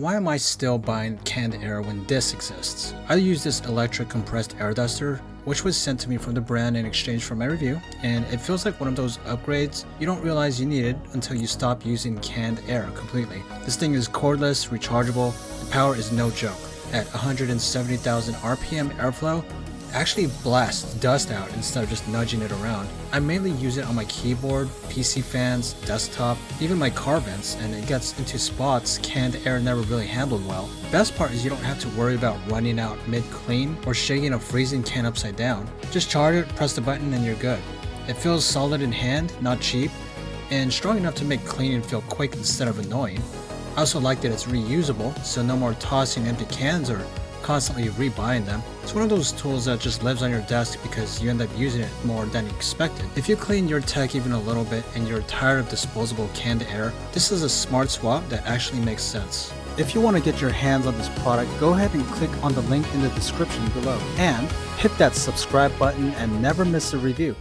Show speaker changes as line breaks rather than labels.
Why am I still buying canned air when this exists? I use this electric compressed air duster, which was sent to me from the brand in exchange for my review, and it feels like one of those upgrades you don't realize you needed until you stop using canned air completely. This thing is cordless, rechargeable, the power is no joke. At 170,000 RPM airflow, it actually blasts dust out instead of just nudging it around. I mainly use it on my keyboard, PC fans, desktop, even my car vents, and it gets into spots canned air never really handled well. The best part is you don't have to worry about running out mid-clean or shaking a freezing can upside down. Just charge it, press the button, and you're good. It feels solid in hand, not cheap, and strong enough to make cleaning feel quick instead of annoying. I also like that it's reusable, so no more tossing empty cans or constantly rebuying them. It's one of those tools that just lives on your desk because you end up using it more than you expected. If you clean your tech even a little bit and you're tired of disposable canned air, this is a smart swap that actually makes sense. If you want to get your hands on this product, go ahead and click on the link in the description below and hit that subscribe button and never miss a review.